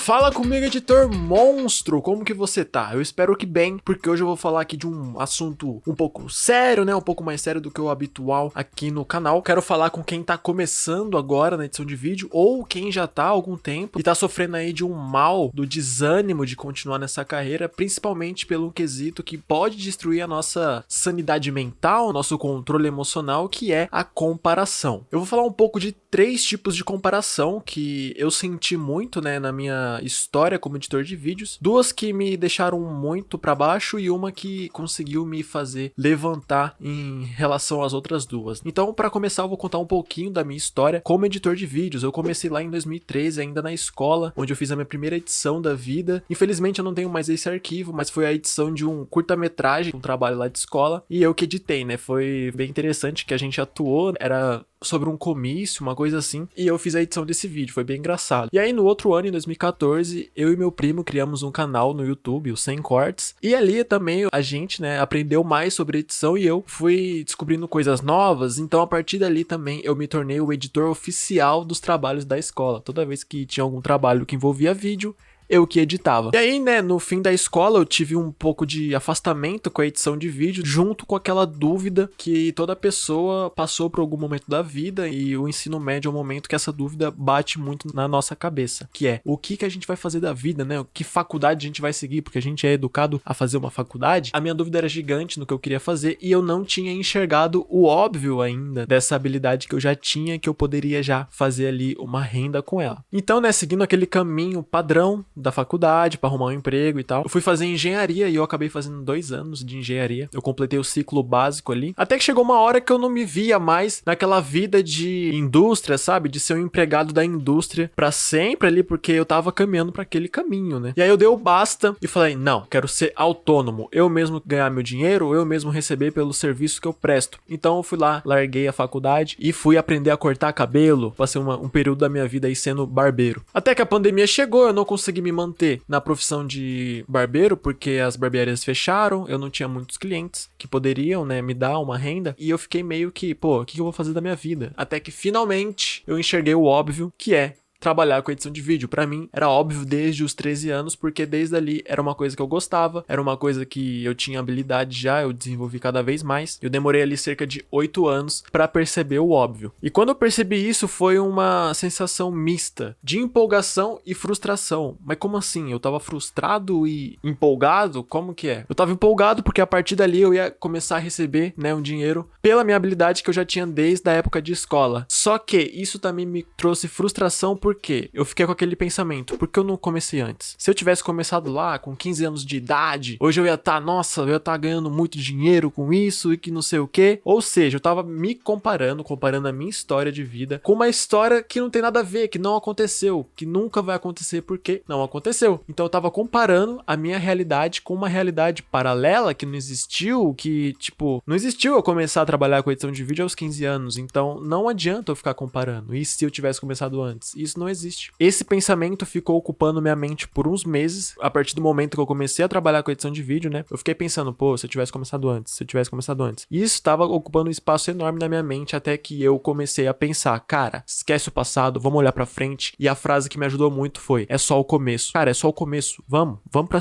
Fala comigo, editor monstro, como que você tá? Eu espero que bem, porque hoje eu vou falar aqui de um assunto um pouco sério, né? Um pouco mais sério do que o habitual aqui no canal. Quero falar com quem tá começando agora na edição de vídeo, ou quem já tá há algum tempo e tá sofrendo aí de um mal, do desânimo de continuar nessa carreira, principalmente pelo quesito que pode destruir a nossa sanidade mental, nosso controle emocional, que é a comparação. Eu vou falar um pouco de 3 tipos de comparação que eu senti muito, né, na minha história como editor de vídeos. 2 que me deixaram muito pra baixo e uma que conseguiu me fazer levantar em relação às outras 2. Então, pra começar, eu vou contar um pouquinho da minha história como editor de vídeos. Eu comecei lá em 2013, ainda na escola, onde eu fiz a minha primeira edição da vida. Infelizmente, eu não tenho mais esse arquivo, mas foi a edição de um curta-metragem, um trabalho lá de escola, e eu que editei, né? Foi bem interessante que a gente atuou, era sobre um comício, uma coisa assim, e eu fiz a edição desse vídeo, foi bem engraçado. E aí no outro ano, em 2014, eu e meu primo criamos um canal no YouTube, o Sem Cortes, e ali também a gente, né, aprendeu mais sobre edição e eu fui descobrindo coisas novas, então a partir dali também eu me tornei o editor oficial dos trabalhos da escola. Toda vez que tinha algum trabalho que envolvia vídeo, eu que editava. E aí, né, no fim da escola eu tive um pouco de afastamento com a edição de vídeo, junto com aquela dúvida que toda pessoa passou por algum momento da vida, e o ensino médio é um momento que essa dúvida bate muito na nossa cabeça, que é, o que a gente vai fazer da vida, né? Que faculdade a gente vai seguir, porque a gente é educado a fazer uma faculdade. A minha dúvida era gigante no que eu queria fazer, e eu não tinha enxergado o óbvio ainda dessa habilidade que eu já tinha, que eu poderia já fazer ali uma renda com ela. Então, né, seguindo aquele caminho padrão da faculdade para arrumar um emprego e tal, eu fui fazer engenharia e eu acabei fazendo 2 anos de engenharia. Eu completei o ciclo básico ali, até que chegou uma hora que eu não me via mais naquela vida de indústria, sabe, de ser um empregado da indústria para sempre ali, porque eu tava caminhando para aquele caminho, né? E aí eu dei o basta e falei, não, quero ser autônomo, eu mesmo ganhar meu dinheiro, eu mesmo receber pelo serviço que eu presto. Então eu fui lá, larguei a faculdade e fui aprender a cortar cabelo. Passei um período da minha vida aí sendo barbeiro. Até que a pandemia chegou, eu não consegui me manter na profissão de barbeiro, porque as barbearias fecharam, eu não tinha muitos clientes que poderiam, né, me dar uma renda, e eu fiquei meio que, pô, o que eu vou fazer da minha vida? Até que finalmente eu enxerguei o óbvio, que é trabalhar com edição de vídeo. Pra mim era óbvio desde os 13 anos, porque desde ali era uma coisa que eu gostava, era uma coisa que eu tinha habilidade já, eu desenvolvi cada vez mais. Eu demorei ali cerca de 8 anos pra perceber o óbvio. E quando eu percebi isso, foi uma sensação mista de empolgação e frustração. Mas como assim? Eu tava frustrado e empolgado? Como que é? Eu tava empolgado porque a partir dali eu ia começar a receber, né, um dinheiro pela minha habilidade que eu já tinha desde a época de escola. Só que isso também me trouxe frustração. Por quê? Eu fiquei com aquele pensamento, por que eu não comecei antes? Se eu tivesse começado lá com 15 anos de idade, hoje eu ia estar, nossa, eu ia estar ganhando muito dinheiro com isso e que não sei o quê. Ou seja, eu tava me comparando a minha história de vida com uma história que não tem nada a ver, que não aconteceu, que nunca vai acontecer porque não aconteceu. Então eu tava comparando a minha realidade com uma realidade paralela que não existiu, que, tipo, não existiu eu começar a trabalhar com edição de vídeo aos 15 anos. Então não adianta eu ficar comparando. E se eu tivesse começado antes? Isso não existe. Esse pensamento ficou ocupando minha mente por uns meses, a partir do momento que eu comecei a trabalhar com edição de vídeo, né? Eu fiquei pensando, pô, se eu tivesse começado antes, se eu tivesse começado antes. E isso estava ocupando um espaço enorme na minha mente, até que eu comecei a pensar, cara, esquece o passado, vamos olhar pra frente. E a frase que me ajudou muito foi, é só o começo. Cara, é só o começo. Vamos pra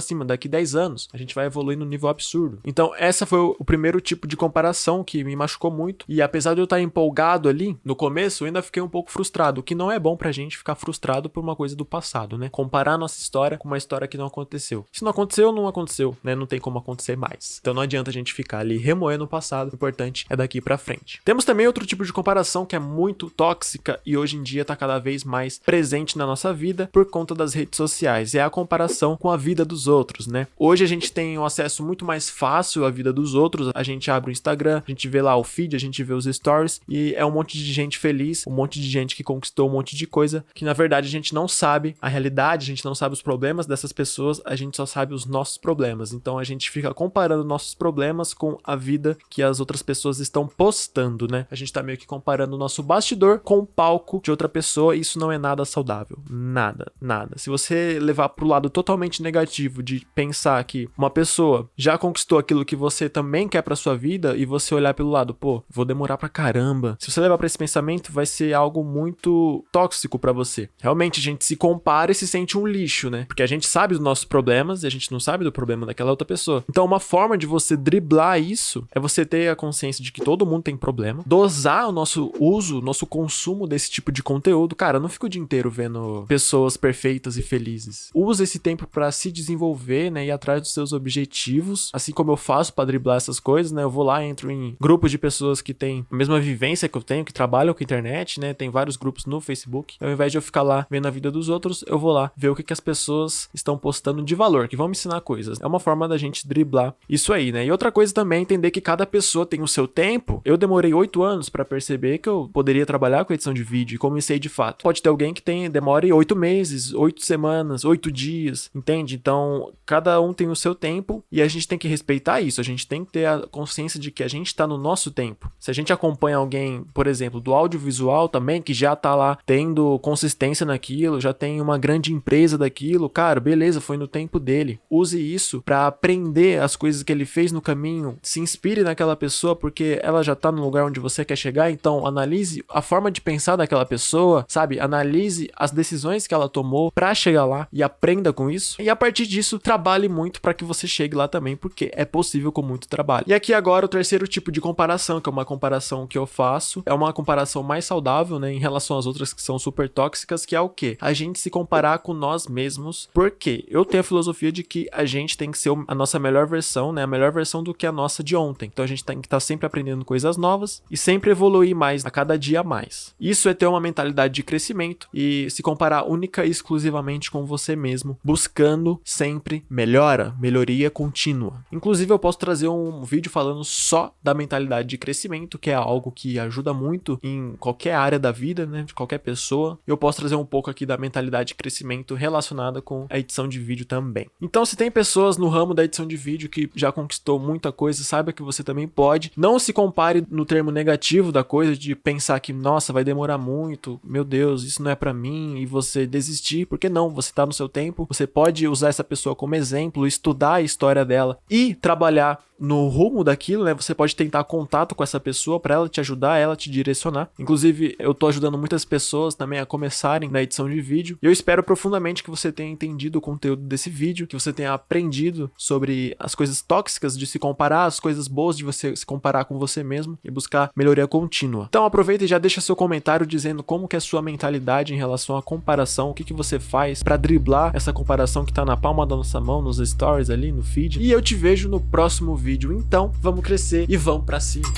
cima. Daqui 10 anos, a gente vai evoluir num nível absurdo. Então, essa foi o primeiro tipo de comparação que me machucou muito. E apesar de eu estar empolgado ali, no começo, eu ainda fiquei um pouco frustrado, o que não é bom pra gente ficar frustrado por uma coisa do passado, né? Comparar a nossa história com uma história que não aconteceu. Se não aconteceu, não aconteceu, né? Não tem como acontecer mais. Então não adianta a gente ficar ali remoendo o passado, o importante é daqui pra frente. Temos também outro tipo de comparação que é muito tóxica e hoje em dia tá cada vez mais presente na nossa vida por conta das redes sociais. É a comparação com a vida dos outros, né? Hoje a gente tem um acesso muito mais fácil à vida dos outros. A gente abre o Instagram, a gente vê lá o feed, a gente vê os stories e é um monte de gente feliz, um monte de gente que conquistou um monte de coisa que na verdade a gente não sabe a realidade, a gente não sabe os problemas dessas pessoas, a gente só sabe os nossos problemas. Então a gente fica comparando nossos problemas com a vida que as outras pessoas estão postando, né? A gente tá meio que comparando o nosso bastidor com o palco de outra pessoa e isso não é nada saudável. Nada. Se você levar pro lado totalmente negativo de pensar que uma pessoa já conquistou aquilo que você também quer pra sua vida e você olhar pelo lado, pô, vou demorar pra caramba. Se você levar pra esse pensamento, vai ser algo muito tóxico tóxico pra você. Realmente a gente se compara e se sente um lixo, né? Porque a gente sabe dos nossos problemas e a gente não sabe do problema daquela outra pessoa. Então uma forma de você driblar isso é você ter a consciência de que todo mundo tem problema, dosar o nosso uso, nosso consumo desse tipo de conteúdo. Cara, eu não fico o dia inteiro vendo pessoas perfeitas e felizes. Usa esse tempo pra se desenvolver, né? Ir atrás dos seus objetivos. Assim como eu faço pra driblar essas coisas, né? Eu vou lá, entro em grupos de pessoas que têm a mesma vivência que eu tenho, que trabalham com a internet, né? Tem vários grupos no Facebook. Ao invés de eu ficar lá vendo a vida dos outros, eu vou lá ver o que as pessoas estão postando de valor, que vão me ensinar coisas. É uma forma da gente driblar isso aí, né? E outra coisa também é entender que cada pessoa tem o seu tempo. Eu demorei 8 anos pra perceber que eu poderia trabalhar com edição de vídeo e comecei de fato. Pode ter alguém que demore 8 meses, 8 semanas, 8 dias, entende? Então, cada um tem o seu tempo e a gente tem que respeitar isso. A gente tem que ter a consciência de que a gente tá no nosso tempo. Se a gente acompanha alguém, por exemplo, do audiovisual também, que já tá lá tendo consistência naquilo, já tem uma grande empresa daquilo, cara, beleza, foi no tempo dele. Use isso pra aprender as coisas que ele fez no caminho, se inspire naquela pessoa porque ela já tá no lugar onde você quer chegar, então analise a forma de pensar daquela pessoa, sabe? Analise as decisões que ela tomou pra chegar lá e aprenda com isso. E a partir disso, trabalhe muito pra que você chegue lá também, porque é possível com muito trabalho. E aqui agora o terceiro tipo de comparação, que é uma comparação que eu faço, é uma comparação mais saudável, né, em relação às outras que são super tóxicas, que é o quê? A gente se comparar com nós mesmos, porque eu tenho a filosofia de que a gente tem que ser a nossa melhor versão, né, a melhor versão do que a nossa de ontem. Então a gente tem que estar sempre aprendendo coisas novas e sempre evoluir mais, a cada dia mais. Isso é ter uma mentalidade de crescimento e se comparar única e exclusivamente com você mesmo, buscando sempre melhoria contínua. Inclusive eu posso trazer um vídeo falando só da mentalidade de crescimento, que é algo que ajuda muito em qualquer área da vida, né, de qualquer pessoa. Eu posso trazer um pouco aqui da mentalidade de crescimento relacionada com a edição de vídeo também. Então, se tem pessoas no ramo da edição de vídeo que já conquistou muita coisa, saiba que você também pode. Não se compare no termo negativo da coisa, de pensar que, nossa, vai demorar muito, meu Deus, isso não é pra mim, e você desistir, porque não, você tá no seu tempo, você pode usar essa pessoa como exemplo, estudar a história dela e trabalhar no rumo daquilo, né? Você pode tentar contato com essa pessoa para ela te ajudar, ela te direcionar. Inclusive, eu tô ajudando muitas pessoas também a começarem na edição de vídeo. E eu espero profundamente que você tenha entendido o conteúdo desse vídeo, que você tenha aprendido sobre as coisas tóxicas de se comparar, as coisas boas de você se comparar com você mesmo e buscar melhoria contínua. Então aproveita e já deixa seu comentário dizendo como que é a sua mentalidade em relação à comparação, o que você faz para driblar essa comparação que tá na palma da nossa mão, nos stories ali, no feed. E eu te vejo no próximo vídeo. Então, vamos crescer e vamos pra cima.